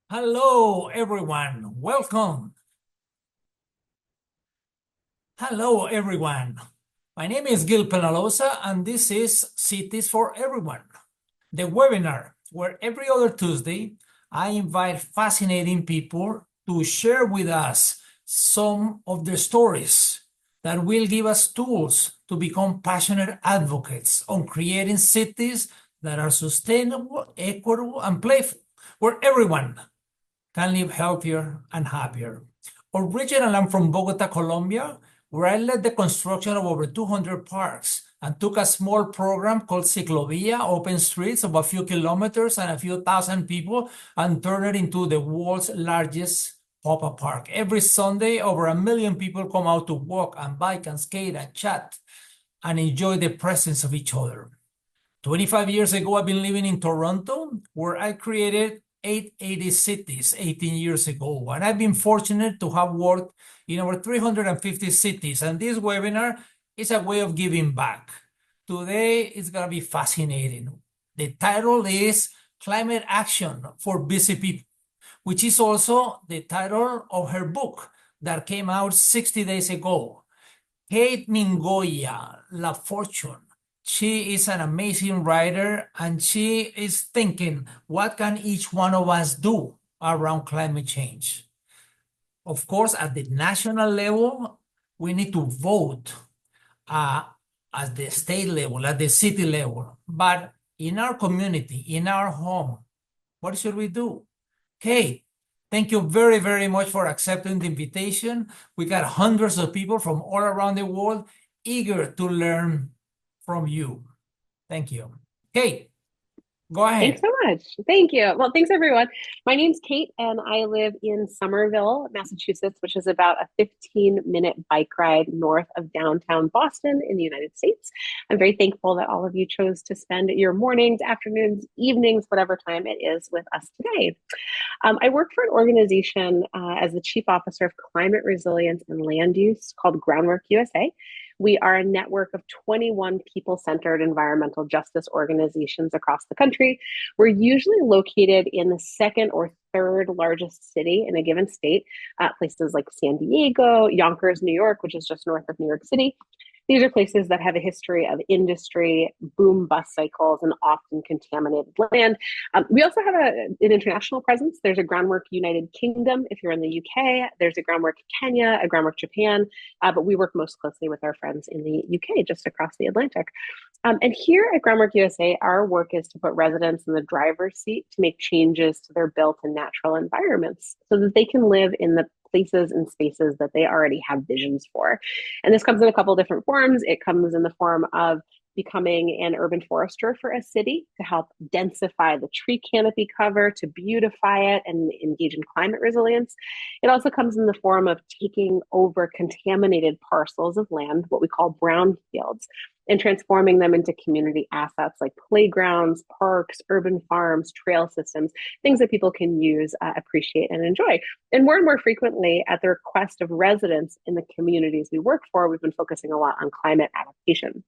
Hello, everyone. Welcome. Hello, everyone. My name is Gil Penalosa, and this is Cities for Everyone, the webinar where every other Tuesday I invite fascinating people to share with us some of their stories that will give us tools to become passionate advocates on creating cities that are sustainable, equitable, and playful, where everyone can live healthier and happier. Originally, I'm from Bogota, Colombia, where I led the construction of over 200 parks and took a small program called Ciclovia, open streets of a few kilometers and a few thousand people, and turned it into the world's largest pop-up park. Every Sunday, over 1 million people come out to walk and bike and skate and chat and enjoy the presence of each other. 25 years ago, I've been living in Toronto, where I created 880 cities 18 years ago. And I've been fortunate to have worked in over 350 cities. And this webinar is a way of giving back. Today, it's going to be fascinating. The title is Climate Action for Busy People, which is also the title of her book that came out 60 days ago. Cate Mingoya-LaFortune. She is an amazing writer, and she is thinking, what can each one of us do around climate change? Of course, at the national level, we need to vote at the state level, at the city level. But in our community, in our home, what should we do? Kate, thank you very, very much for accepting the invitation. We got hundreds of people from all around the world eager to learn from you. Thank you. Kate, go Thanks ahead. so much. Thank you. Well, thanks everyone. My name's Kate and I live in Somerville, Massachusetts, which is about a 15-minute bike ride north of downtown Boston in the United States. I'm very thankful that all of you chose to spend your mornings, afternoons, evenings, whatever time it is with us today. I work for an organization as the Chief Officer of Climate Resilience and Land Use called Groundwork USA. We are a network of 21 people centered environmental justice organizations across the country. We're usually located in the second or third largest city in a given state, places like San Diego, Yonkers, New York, which is just north of New York City. These are places that have a history of industry, boom bust cycles, and often contaminated land. We also have an international presence. There's a Groundwork United Kingdom if you're in the UK. There's a Groundwork Kenya, a Groundwork Japan, but we work most closely with our friends in the UK, just across the Atlantic. And here at Groundwork USA, our work is to put residents in the driver's seat to make changes to their built and natural environments so that they can live in the places and spaces that they already have visions for. And this comes in a couple of different forms. It comes in the form of becoming an urban forester for a city to help densify the tree canopy cover, to beautify it and engage in climate resilience. It also comes in the form of taking over contaminated parcels of land, what we call brownfields, and transforming them into community assets like playgrounds, parks, urban farms, trail systems, things that people can use, appreciate, and enjoy. And more frequently, at the request of residents in the communities we work for, we've been focusing a lot on climate adaptation.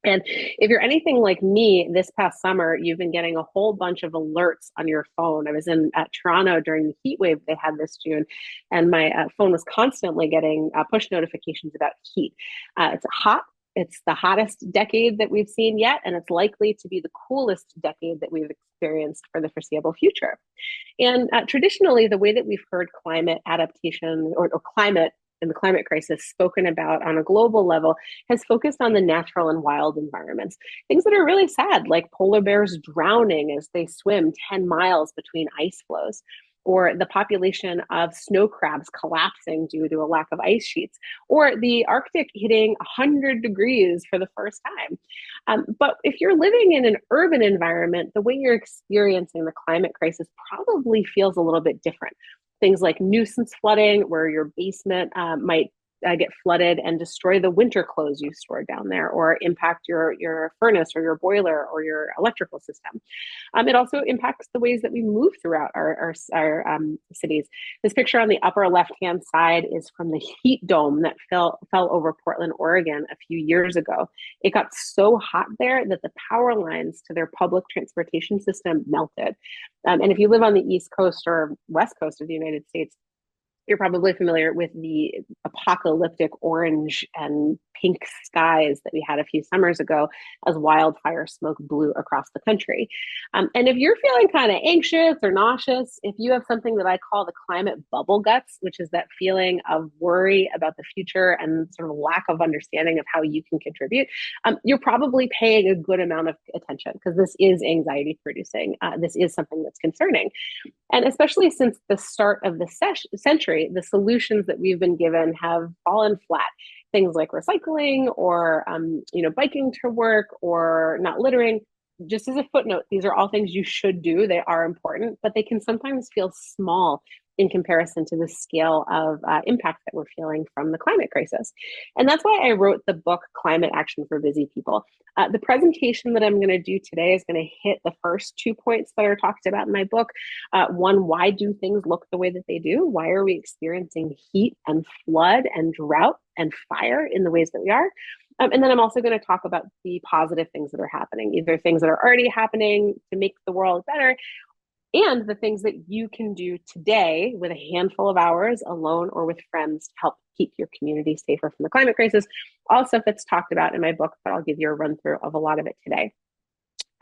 And if you're anything like me, this past summer, you've been getting a whole bunch of alerts on your phone. I was in Toronto during the heat wave they had this June, and my phone was constantly getting push notifications about heat. It's hot. It's the hottest decade that we've seen yet, and it's likely to be the coolest decade that we've experienced for the foreseeable future. And traditionally, the way that we've heard climate adaptation or climate and the climate crisis spoken about on a global level has focused on the natural and wild environments. Things that are really sad, like polar bears drowning as they swim 10 miles between ice flows, or the population of snow crabs collapsing due to a lack of ice sheets, or the Arctic hitting 100 degrees for the first time. But if you're living in an urban environment, the way you're experiencing the climate crisis probably feels a little bit different. Things like nuisance flooding, where your basement might get flooded and destroy the winter clothes you stored down there, or impact your furnace or your boiler or your electrical system. It also impacts the ways that we move throughout our cities. This picture on the upper left-hand side is from the heat dome that fell over Portland, Oregon a few years ago. It got so hot there that the power lines to their public transportation system melted. And if you live on the East Coast or West Coast of the United States, you're probably familiar with the apocalyptic orange and pink skies that we had a few summers ago as wildfire smoke blew across the country. And if you're feeling kind of anxious or nauseous, if you have something that I call the climate bubble guts, which is that feeling of worry about the future and sort of lack of understanding of how you can contribute, you're probably paying a good amount of attention, because this is anxiety producing. This is something that's concerning. And especially since the start of the century, the solutions that we've been given have fallen flat. Things like recycling or biking to work or not littering. Just as a footnote, these are all things you should do. They are important, but they can sometimes feel small in comparison to the scale of impact that we're feeling from the climate crisis. And that's why I wrote the book, Climate Action for Busy People. The presentation that I'm going to do today is going to hit the first 2 points that are talked about in my book. One, why do things look the way that they do? Why are we experiencing heat and flood and drought and fire in the ways that we are? And then I'm also going to talk about the positive things that are happening, either things that are already happening to make the world better, and the things that you can do today with a handful of hours alone or with friends to help keep your community safer from the climate crisis. All stuff that's talked about in my book, but I'll give you a run through of a lot of it today.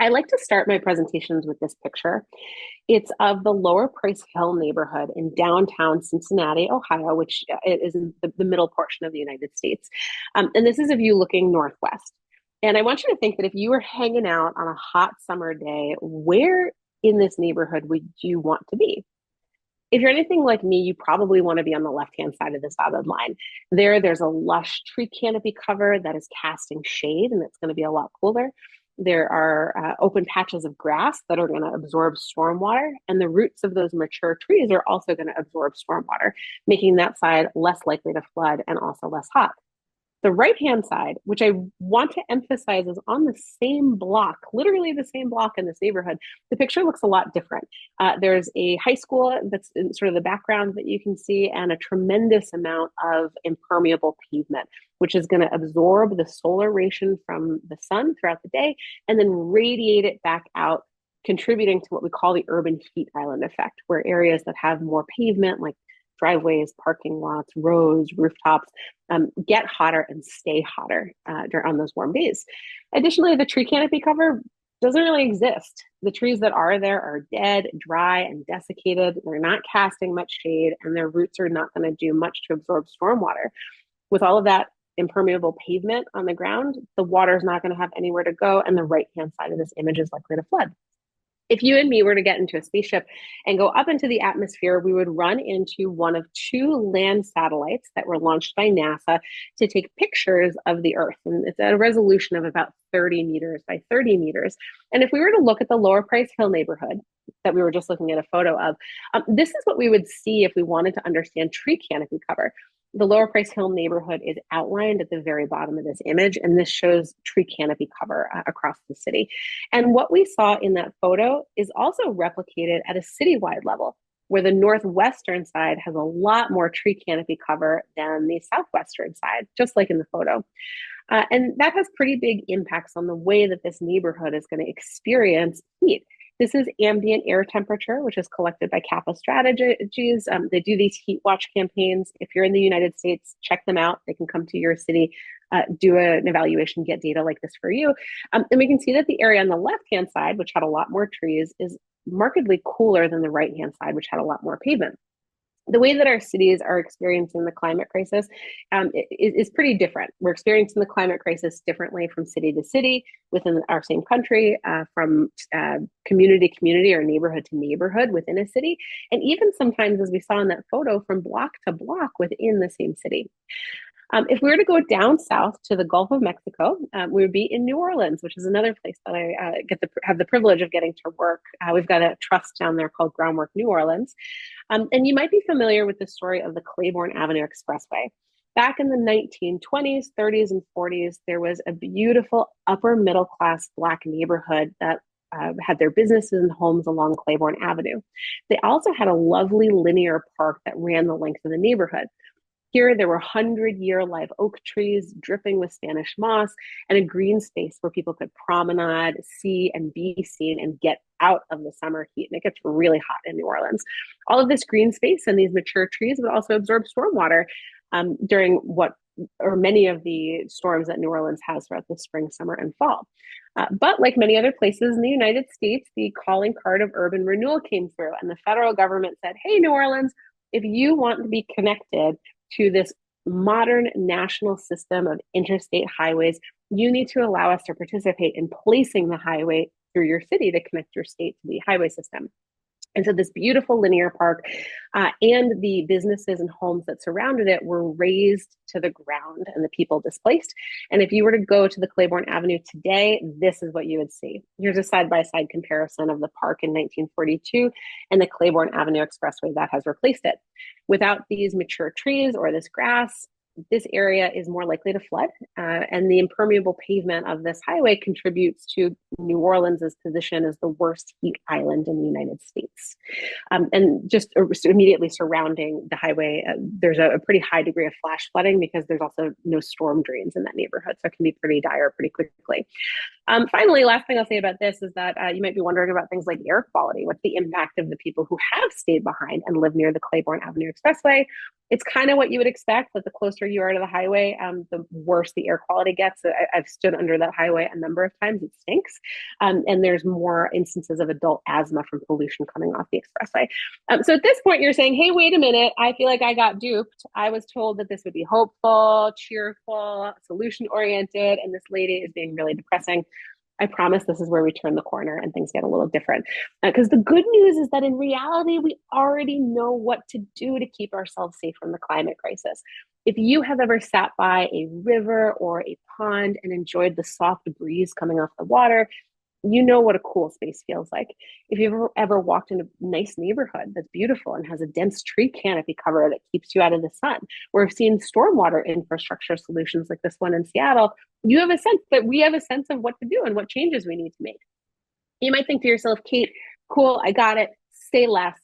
I like to start my presentations with this picture. It's of the Lower Price Hill neighborhood in downtown Cincinnati, Ohio, which is in the middle portion of the United States. And this is a view looking northwest. And I want you to think that if you were hanging out on a hot summer day, where in this neighborhood would you want to be? If you're anything like me, you probably want to be on the left-hand side of this dotted line. There's a lush tree canopy cover that is casting shade, and it's going to be a lot cooler. There are open patches of grass that are going to absorb stormwater, and the roots of those mature trees are also going to absorb stormwater, making that side less likely to flood and also less hot. The right-hand side, which I want to emphasize is on the same block, literally the same block in this neighborhood, the picture looks a lot different. There's a high school that's in sort of the background that you can see, and a tremendous amount of impermeable pavement, which is going to absorb the solar radiation from the sun throughout the day and then radiate it back out, contributing to what we call the urban heat island effect, where areas that have more pavement, like driveways, parking lots, roads, rooftops, get hotter and stay hotter on those warm days. Additionally, the tree canopy cover doesn't really exist. The trees that are there are dead, dry, and desiccated. They're not casting much shade, and their roots are not going to do much to absorb stormwater. With all of that impermeable pavement on the ground, the water is not going to have anywhere to go, and the right-hand side of this image is likely to flood. If you and me were to get into a spaceship and go up into the atmosphere, we would run into one of 2 land satellites that were launched by NASA to take pictures of the Earth. And it's at a resolution of about 30 meters by 30 meters. And if we were to look at the Lower Price Hill neighborhood that we were just looking at a photo of, this is what we would see if we wanted to understand tree canopy cover. The Lower Price Hill neighborhood is outlined at the very bottom of this image, and this shows tree canopy cover across the city. And what we saw in that photo is also replicated at a citywide level, where the northwestern side has a lot more tree canopy cover than the southwestern side, just like in the photo. And that has pretty big impacts on the way that this neighborhood is going to experience heat. This is ambient air temperature, which is collected by Kappa Strategies. They do these heat watch campaigns. If you're in the United States, check them out. They can come to your city, do an evaluation, get data like this for you. And we can see that the area on the left-hand side, which had a lot more trees, is markedly cooler than the right-hand side, which had a lot more pavement. The way that our cities are experiencing the climate crisis is pretty different. We're experiencing the climate crisis differently from city to city within our same country, from community to community or neighborhood to neighborhood within a city, and even sometimes, as we saw in that photo, from block to block within the same city. If we were to go down south to the Gulf of Mexico, we would be in New Orleans, which is another place that I have the privilege of getting to work. We've got a trust down there called Groundwork New Orleans. And you might be familiar with the story of the Claiborne Avenue Expressway. Back in the 1920s, 30s, and 40s, there was a beautiful upper middle class Black neighborhood that had their businesses and homes along Claiborne Avenue. They also had a lovely linear park that ran the length of the neighborhood. Here, there were 100-year live oak trees dripping with Spanish moss and a green space where people could promenade, see, and be seen and get out of the summer heat. And it gets really hot in New Orleans. All of this green space and these mature trees would also absorb stormwater during many of the storms that New Orleans has throughout the spring, summer, and fall. But like many other places in the United States, the calling card of urban renewal came through, and the federal government said, hey, New Orleans, if you want to be connected to this modern national system of interstate highways, you need to allow us to participate in placing the highway through your city to connect your state to the highway system. And so this beautiful linear park and the businesses and homes that surrounded it were razed to the ground and the people displaced. And if you were to go to the Claiborne Avenue today, this is what you would see. Here's a side-by-side comparison of the park in 1942 and the Claiborne Avenue Expressway that has replaced it. Without these mature trees or this grass, this area is more likely to flood, and the impermeable pavement of this highway contributes to New Orleans's position as the worst heat island in the United States. And just immediately surrounding the highway, there's a pretty high degree of flash flooding because there's also no storm drains in that neighborhood, so it can be pretty dire pretty quickly. Finally, last thing I'll say about this is that you might be wondering about things like air quality. What's the impact of the people who have stayed behind and live near the Claiborne Avenue Expressway? It's kind of what you would expect, that the closer you are to the highway, the worse the air quality gets. I've stood under that highway a number of times. It stinks. And there's more instances of adult asthma from pollution coming off the expressway. So at this point, you're saying, hey, wait a minute. I feel like I got duped. I was told that this would be hopeful, cheerful, solution-oriented, and this lady is being really depressing. I promise this is where we turn the corner and things get a little different. Because the good news is that in reality, we already know what to do to keep ourselves safe from the climate crisis. If you have ever sat by a river or a pond and enjoyed the soft breeze coming off the water, you know what a cool space feels like. If you've ever walked in a nice neighborhood that's beautiful and has a dense tree canopy cover that keeps you out of the sun, or have seen stormwater infrastructure solutions like this one in Seattle, you have a sense that we have a sense of what to do and what changes we need to make. You might think to yourself, Kate, cool, I got it, say less.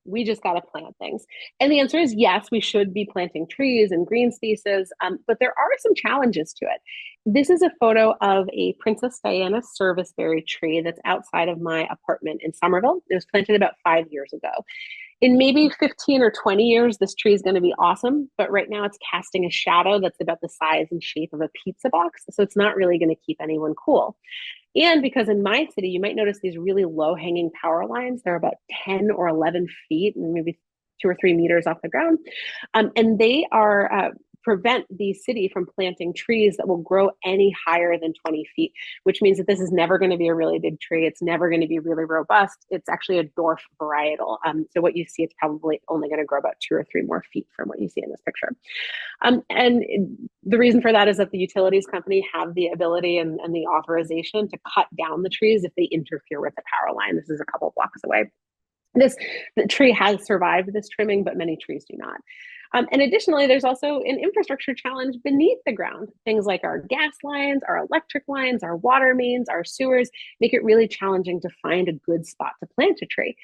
We just got to plant things. And the answer is yes, we should be planting trees and green spaces, but there are some challenges to it. This is a photo of a Princess Diana serviceberry tree that's outside of my apartment in Somerville. It was planted about 5 years ago. In maybe 15 or 20 years, this tree is going to be awesome, but right now it's casting a shadow that's about the size and shape of a pizza box, so it's not really going to keep anyone cool. And because in my city, you might notice these really low hanging power lines. They're about 10 or 11 feet, and maybe 2 or 3 meters off the ground. And they are prevent the city from planting trees that will grow any higher than 20 feet, which means that this is never going to be a really big tree. It's never going to be really robust. It's actually a dwarf varietal. So what you see, it's probably only going to grow about 2 or 3 more feet from what you see in this picture. And the reason for that is that the utilities company have the ability and the authorization to cut down the trees if they interfere with the power line. This is a couple blocks away. The tree has survived this trimming, but many trees do not. And additionally, there's also an infrastructure challenge beneath the ground. Things like our gas lines, our electric lines, our water mains, our sewers make it really challenging to find a good spot to plant a tree.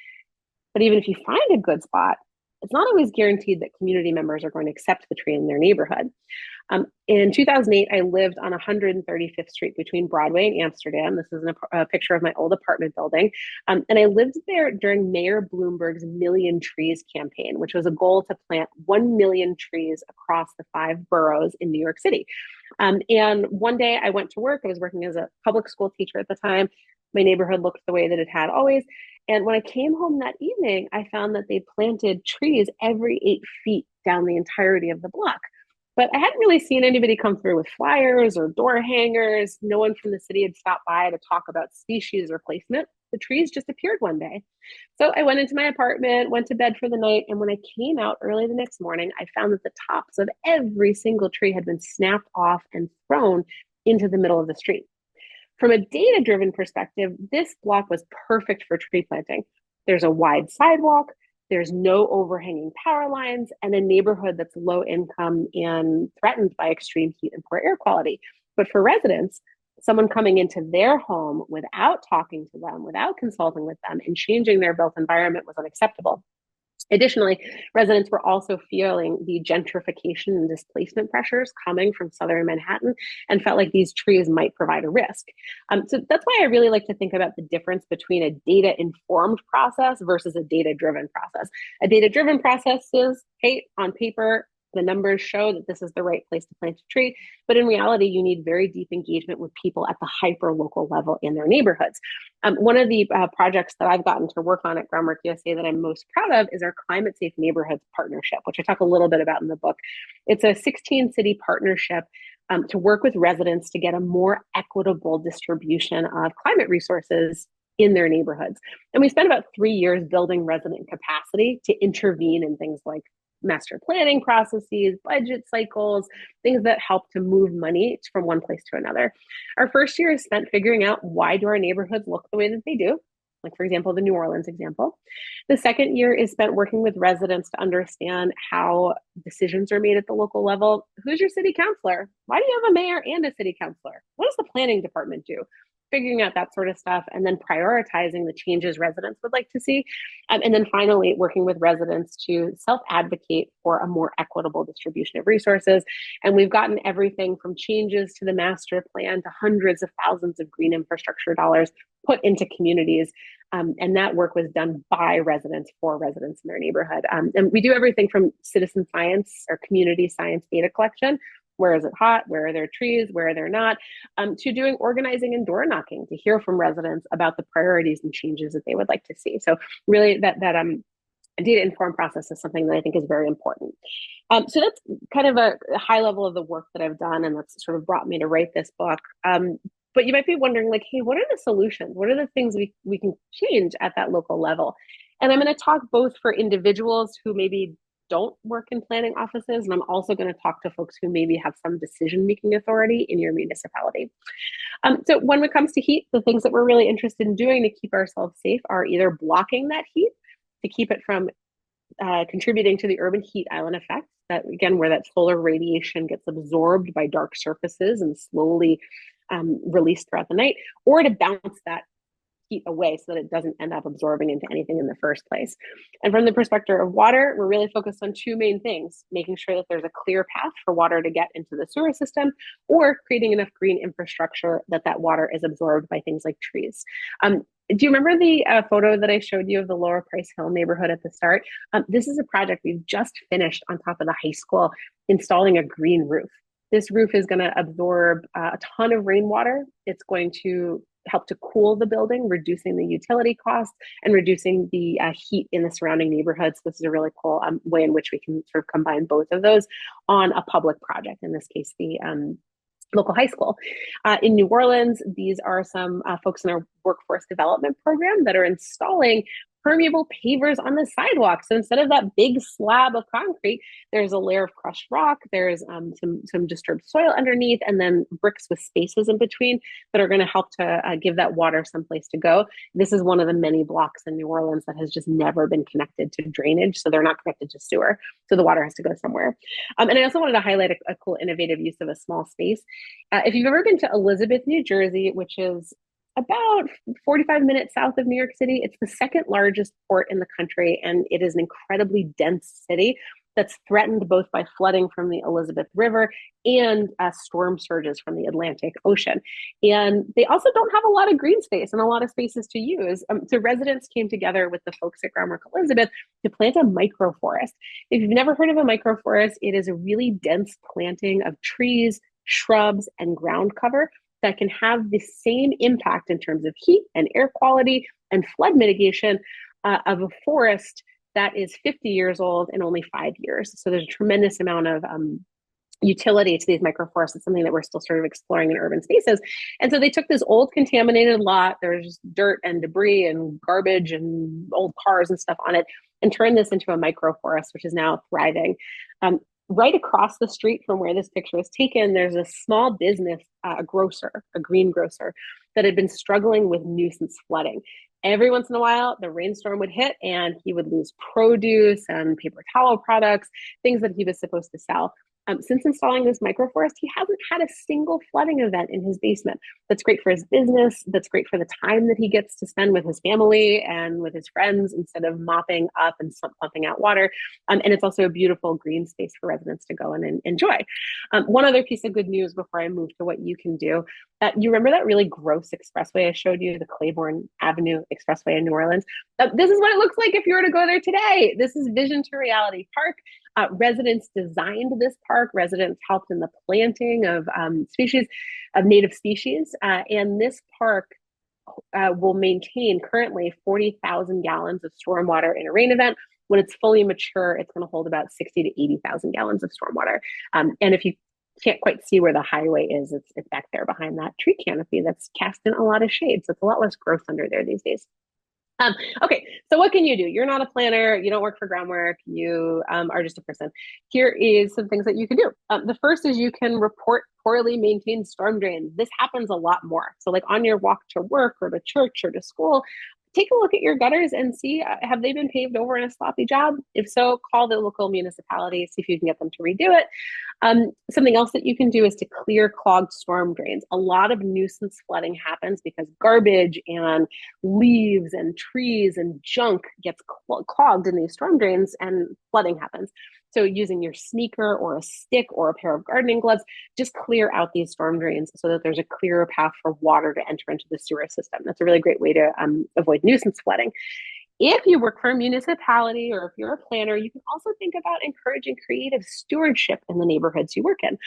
But even if you find a good spot, it's not always guaranteed that community members are going to accept the tree in their neighborhood. In 2008, I lived on 135th Street between Broadway and Amsterdam. This is a picture of my old apartment building. And I lived there during Mayor Bloomberg's Million Trees campaign, which was a goal to plant 1 million trees across the 5 boroughs in New York City. And one day I went to work. I was working as a public school teacher at the time. My neighborhood looked the way that it had always. And when I came home that evening, I found that they planted trees every 8 feet down the entirety of the block. But I hadn't really seen anybody come through with flyers or door hangers. No one from the city had stopped by to talk about species replacement. The trees just appeared one day. So I went into my apartment, went to bed for the night, and when I came out early the next morning, I found that the tops of every single tree had been snapped off and thrown into the middle of the street. From a data-driven perspective, this block was perfect for tree planting. There's a wide sidewalk, There's no overhanging power lines, and a neighborhood that's low income and threatened by extreme heat and poor air quality. But for residents, someone coming into their home without talking to them, without consulting with them, and changing their built environment was unacceptable. Additionally, residents were also feeling the gentrification and displacement pressures coming from southern Manhattan and felt like these trees might provide a risk. So that's why I really like to think about the difference between a data-informed process versus a data-driven process. A data-driven process is, hey, on paper, the numbers show that this is the right place to plant a tree, but in reality, you need very deep engagement with people at the hyper local level in their neighborhoods. One of the projects that I've gotten to work on at Groundwork USA that I'm most proud of is our Climate Safe Neighborhoods Partnership, which I talk a little bit about in the book. It's a 16-city partnership to work with residents to get a more equitable distribution of climate resources in their neighborhoods. And we spent about 3 years building resident capacity to intervene in things like master planning processes, budget cycles, things that help to move money from one place to another. Our first year is spent figuring out, why do our neighborhoods look the way that they do? Like, for example, the New Orleans example. The second year is spent working with residents to understand how decisions are made at the local level. Who's your city councilor? Why do you have a mayor and a city councilor? What does the planning department do? Figuring out that sort of stuff, and then prioritizing the changes residents would like to see. And then finally, working with residents to self-advocate for a more equitable distribution of resources. And we've gotten everything from changes to the master plan to hundreds of thousands of green infrastructure dollars put into communities. And that work was done by residents for residents in their neighborhood. And we do everything from citizen science or community science data collection. Where is it hot? Where are there trees? Where are there not? To doing organizing and door knocking to hear from residents about the priorities and changes that they would like to see. So really that data-informed process is something that I think is very important. So that's kind of a high level of the work that I've done, and that's sort of brought me to write this book. But you might be wondering, like, hey, what are the solutions? What are the things we can change at that local level? And I'm going to talk both for individuals who maybe don't work in planning offices, and I'm also going to talk to folks who maybe have some decision-making authority in your municipality. So when it comes to heat, the things that we're really interested in doing to keep ourselves safe are either blocking that heat to keep it from contributing to the urban heat island effect, that again, where that solar radiation gets absorbed by dark surfaces and slowly released throughout the night, or to bounce that heat away so that it doesn't end up absorbing into anything in the first place. And from the perspective of water, we're really focused on two main things: making sure that there's a clear path for water to get into the sewer system, or creating enough green infrastructure that that water is absorbed by things like trees. Do you remember the photo that I showed you of the Lower Price Hill neighborhood at the start? This is a project we've just finished on top of the high school, installing a green roof. This roof is going to absorb a ton of rainwater. It's going to help to cool the building, reducing the utility costs and reducing the heat in the surrounding neighborhoods. This is a really cool way in which we can sort of combine both of those on a public project, in this case, the local high school. In New Orleans, these are some folks in our workforce development program that are installing permeable pavers on the sidewalk. So instead of that big slab of concrete, there's a layer of crushed rock, there's some disturbed soil underneath, and then bricks with spaces in between that are going to help to give that water someplace to go. This is one of the many blocks in New Orleans that has just never been connected to drainage, so they're not connected to sewer, so the water has to go somewhere. And I also wanted to highlight a cool innovative use of a small space. If you've ever been to Elizabeth, New Jersey, which is about 45 minutes south of New York City, it's the second largest port in the country, and it is an incredibly dense city that's threatened both by flooding from the Elizabeth River and storm surges from the Atlantic Ocean. And they also don't have a lot of green space and a lot of spaces to use. So residents came together with the folks at Groundwork Elizabeth to plant a microforest. If you've never heard of a microforest, it is a really dense planting of trees, shrubs, and ground cover that can have the same impact in terms of heat and air quality and flood mitigation of a forest that is 50 years old in only 5 years. So there's a tremendous amount of utility to these microforests. It's something that we're still sort of exploring in urban spaces. And so they took this old contaminated lot, there's dirt and debris and garbage and old cars and stuff on it, and turned this into a microforest, which is now thriving. Right across the street from where this picture was taken, there's a small business, a grocer, a green grocer, that had been struggling with nuisance flooding. every once in a while, the rainstorm would hit and he would lose produce and paper towel products, things that he was supposed to sell. Since installing this microforest, he hasn't had a single flooding event in his basement. That's great for his business. That's great for the time that he gets to spend with his family and with his friends instead of mopping up and pumping out water. And it's also a beautiful green space for residents to go in and enjoy. One other piece of good news before I move to what you can do. You remember that really gross expressway I showed you, the Claiborne Avenue Expressway in New Orleans? This is what it looks like if you were to go there today. This is Vision to Reality Park. Residents designed this park. Residents helped in the planting of native species. And this park will maintain currently 40,000 gallons of stormwater in a rain event. When it's fully mature, it's going to hold about 60 to 80,000 gallons of stormwater. And if you can't quite see where the highway is, it's back there behind that tree canopy that's cast in a lot of shade. So it's a lot less growth under there these days. Okay, so what can you do? You're not a planner, you don't work for Groundwork, you are just a person. Here is some things that you can do. The first is you can report poorly maintained storm drains. This happens a lot more. So like on your walk to work or to church or to school, take a look at your gutters and see, have they been paved over in a sloppy job? If so, call the local municipality, see if you can get them to redo it. Something else that you can do is to clear clogged storm drains. A lot of nuisance flooding happens because garbage and leaves and trees and junk gets clogged in these storm drains and flooding happens. So using your sneaker or a stick or a pair of gardening gloves, just clear out these storm drains so that there's a clearer path for water to enter into the sewer system. That's a really great way to avoid nuisance flooding. If you work for a municipality or if you're a planner, you can also think about encouraging creative stewardship in the neighborhoods you work in.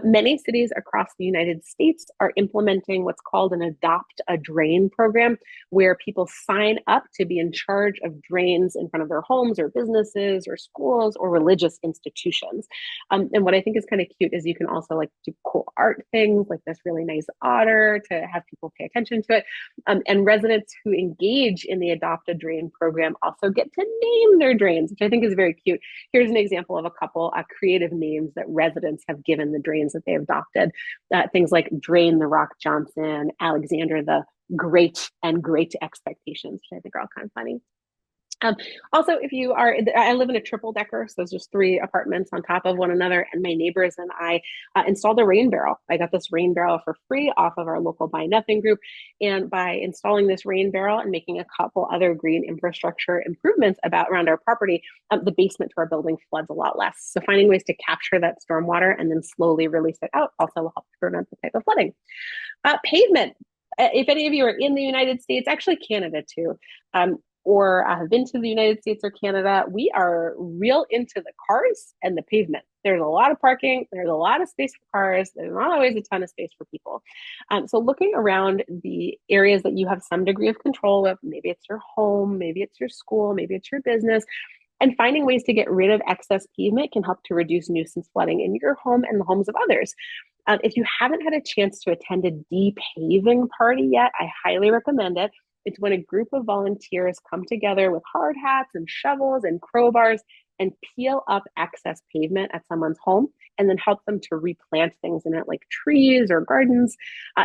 Many cities across the United States are implementing what's called an Adopt a Drain program, where people sign up to be in charge of drains in front of their homes or businesses or schools or religious institutions. And what I think is kind of cute is you can also like do cool art things like this really nice otter to have people pay attention to it. And residents who engage in the Adopt a Drain program also get to name their drains, which I think is very cute. Here's an example of a couple creative names that residents have given the drains that they have adopted. Things like Drain the Rock Johnson, Alexander the Great, and Great Expectations, which I think are all kind of funny. Also, if you are, I live in a triple decker, so there's just 3 apartments on top of one another, and my neighbors and I installed a rain barrel. I got this rain barrel for free off of our local Buy Nothing group, and by installing this rain barrel and making a couple other green infrastructure improvements around our property, the basement to our building floods a lot less. So finding ways to capture that stormwater and then slowly release it out also will help to prevent the type of flooding. Pavement. If any of you are in the United States, actually Canada too, or have been to the United States or Canada, we are real into the cars and the pavement. There's a lot of parking, there's a lot of space for cars, there's not always a ton of space for people. So looking around the areas that you have some degree of control of, maybe it's your home, maybe it's your school, maybe it's your business, and finding ways to get rid of excess pavement can help to reduce nuisance flooding in your home and the homes of others. If you haven't had a chance to attend a de-paving party yet, I highly recommend it. It's when a group of volunteers come together with hard hats and shovels and crowbars and peel up excess pavement at someone's home and then help them to replant things in it, like trees or gardens.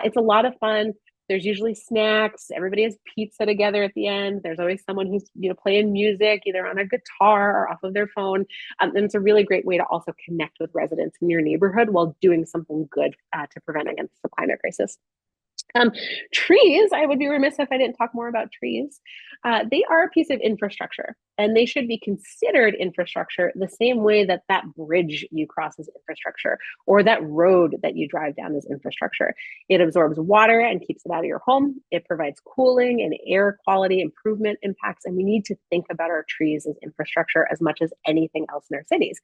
It's a lot of fun. There's usually snacks. Everybody has pizza together at the end. There's always someone who's playing music, either on a guitar or off of their phone. And it's a really great way to also connect with residents in your neighborhood while doing something good to prevent against the climate crisis. Trees, I would be remiss if I didn't talk more about trees. They are a piece of infrastructure, and they should be considered infrastructure the same way that that bridge you cross is infrastructure, or that road that you drive down is infrastructure. It absorbs water and keeps it out of your home. It provides cooling and air quality improvement impacts, and we need to think about our trees as infrastructure as much as anything else in our cities.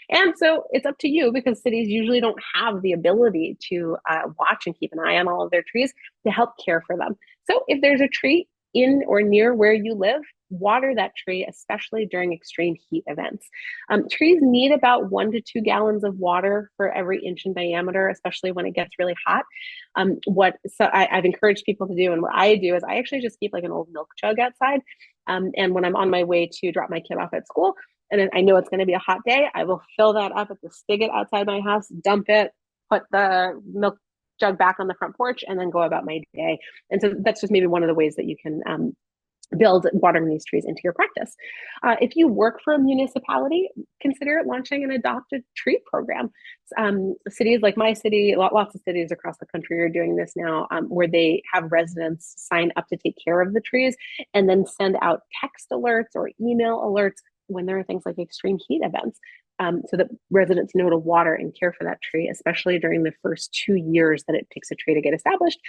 And so it's up to you, because cities usually don't have the ability to watch and keep an eye on all of their trees to help care for them. So if there's a tree in or near where you live, water that tree, especially during extreme heat events. Trees need about 1 to 2 gallons of water for every inch in diameter, especially when it gets really hot. I've encouraged people to do, and what I do is I actually just keep like an old milk jug outside. And when I'm on my way to drop my kid off at school, and I know it's going to be a hot day, I will fill that up at the spigot outside my house, dump it, put the milk jug back on the front porch, and then go about my day. And so that's just maybe one of the ways that you can build watering these trees into your practice. If you work for a municipality, consider launching an adopted tree program. Cities like my city, lots of cities across the country are doing this now, where they have residents sign up to take care of the trees and then send out text alerts or email alerts when there are things like extreme heat events. So that residents know to water and care for that tree, especially during the first 2 years that it takes a tree to get established.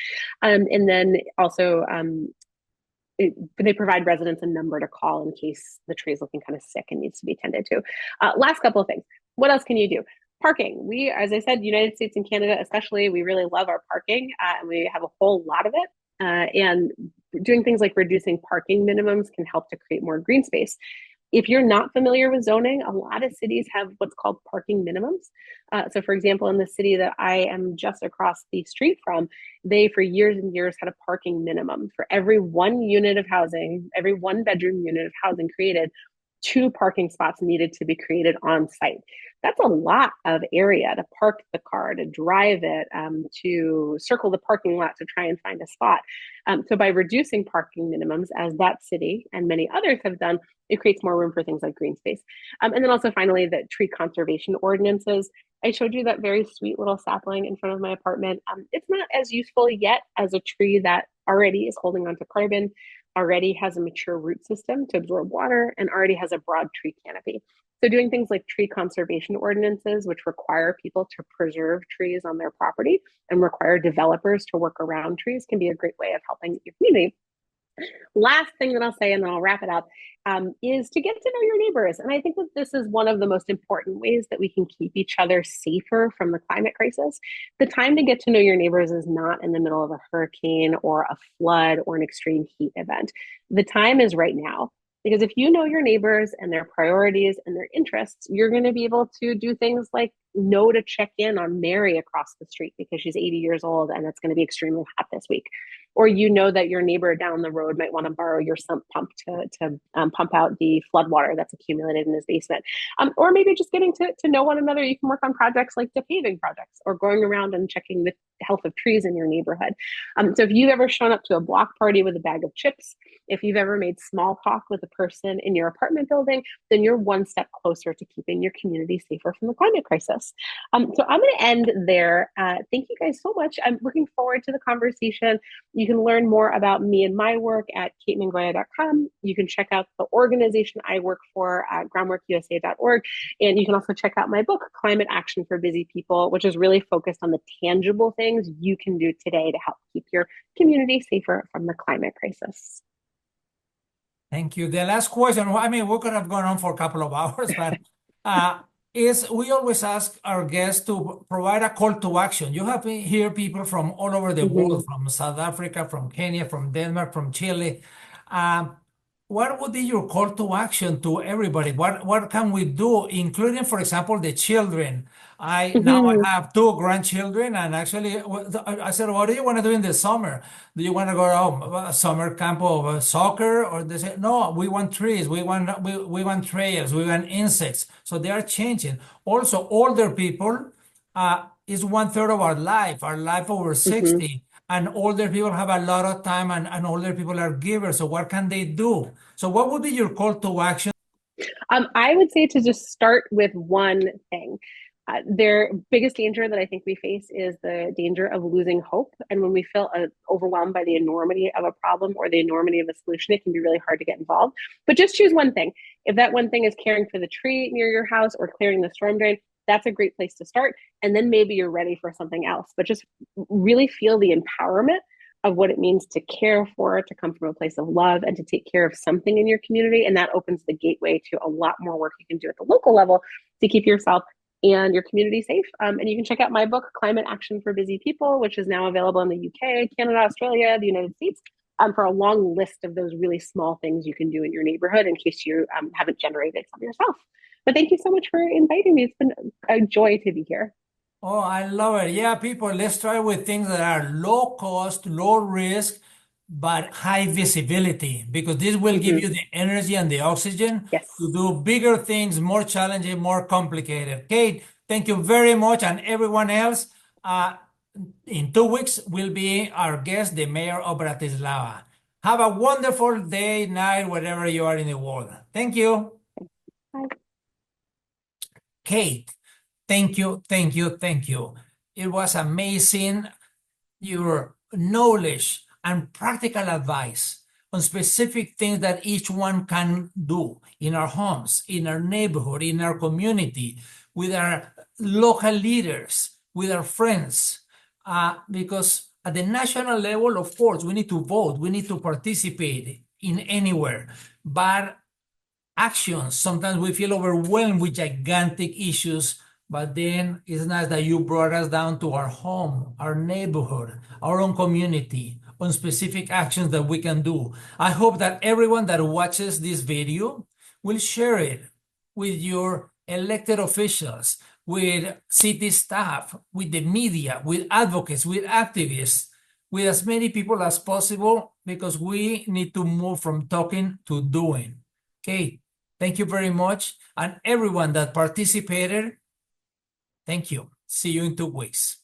And then also they provide residents a number to call in case the tree is looking kind of sick and needs to be tended to. Last couple of things. What else can you do? Parking. We, as I said, United States and Canada especially, we really love our parking, and we have a whole lot of it. And doing things like reducing parking minimums can help to create more green space. If you're not familiar with zoning, a lot of cities have what's called parking minimums. So for example, in the city that I am just across the street from, they for years and years had a parking minimum. For every one unit of housing, every one bedroom unit of housing created, 2 parking spots needed to be created on site. That's a lot of area to park the car, to drive it, to circle the parking lot to try and find a spot. So by reducing parking minimums, as that city and many others have done, it creates more room for things like green space. And then also finally, the tree conservation ordinances. I showed you that very sweet little sapling in front of my apartment. It's not as useful yet as a tree that already is holding onto carbon, already has a mature root system to absorb water, and already has a broad tree canopy. So doing things like tree conservation ordinances, which require people to preserve trees on their property and require developers to work around trees, can be a great way of helping your community. Last thing that I'll say, and then I'll wrap it up, is to get to know your neighbors. And I think that this is one of the most important ways that we can keep each other safer from the climate crisis. The time to get to know your neighbors is not in the middle of a hurricane or a flood or an extreme heat event. The time is right now. Because if you know your neighbors and their priorities and their interests, you're going to be able to do things like know to check in on Mary across the street because she's 80 years old and it's going to be extremely hot this week. Or you know that your neighbor down the road might want to borrow your sump pump to pump out the flood water that's accumulated in his basement. Or maybe just getting to know one another. You can work on projects like de-paving projects or going around and checking the health of trees in your neighborhood. So if you've ever shown up to a block party with a bag of chips, if you've ever made small talk with a person in your apartment building, then you're one step closer to keeping your community safer from the climate crisis. So I'm going to end there. Thank you guys so much. I'm looking forward to the conversation. You can learn more about me and my work at catemingoya.com. You can check out the organization I work for at groundworkusa.org. And you can also check out my book, Climate Action for Busy People, which is really focused on the tangible things you can do today to help keep your community safer from the climate crisis. Thank you. The last question, I mean, we could have gone on for a couple of hours, but is we always ask our guests to provide a call to action. You have here people from all over the world, from South Africa, from Kenya, from Denmark, from Chile. What would be your call to action to everybody? What can we do, including, for example, the children? Now I have 2 grandchildren, and actually, I said, "What do you want to do in the summer? Do you want to go to a summer camp of soccer?" Or they say, "No, we want trees, we want trails, we want insects." So they are changing. Also, older people is 1/3 of our life over 60. And older people have a lot of time, and older people are givers. So what can they do? So what would be your call to action? I would say to just start with one thing. Their biggest danger that I think we face is the danger of losing hope. And when we feel overwhelmed by the enormity of a problem or the enormity of a solution, it can be really hard to get involved. But just choose one thing. If that one thing is caring for the tree near your house or clearing the storm drain, that's a great place to start. And then maybe you're ready for something else. But just really feel the empowerment of what it means to care for, to come from a place of love, and to take care of something in your community. And that opens the gateway to a lot more work you can do at the local level to keep yourself and your community safe. And you can check out my book, Climate Action for Busy People, which is now available in the UK, Canada, Australia, the United States, for a long list of those really small things you can do in your neighborhood in case you haven't generated some yourself. But thank you so much for inviting me. It's been a joy to be here. Oh, I love it. Yeah, people, let's try with things that are low cost, low risk, but high visibility, because this will give you the energy and the oxygen Yes. to do bigger things, more challenging, more complicated. Cate, thank you very much. And everyone else, in 2 weeks will be our guest, the mayor of Bratislava. Have a wonderful day, night, wherever you are in the world. Thank you. Bye. Cate, thank you, thank you, thank you. It was amazing, your knowledge and practical advice on specific things that each one can do in our homes, in our neighborhood, in our community, with our local leaders, with our friends. Because at the national level, of course, we need to vote, we need to participate in anywhere. But actions, sometimes we feel overwhelmed with gigantic issues, but then it's nice that you brought us down to our home, our neighborhood, our own community, on specific actions that we can do. I hope that everyone that watches this video will share it with your elected officials, with city staff, with the media, with advocates, with activists, with as many people as possible, because we need to move from talking to doing. Okay, thank you very much. And everyone that participated, thank you. See you in 2 weeks.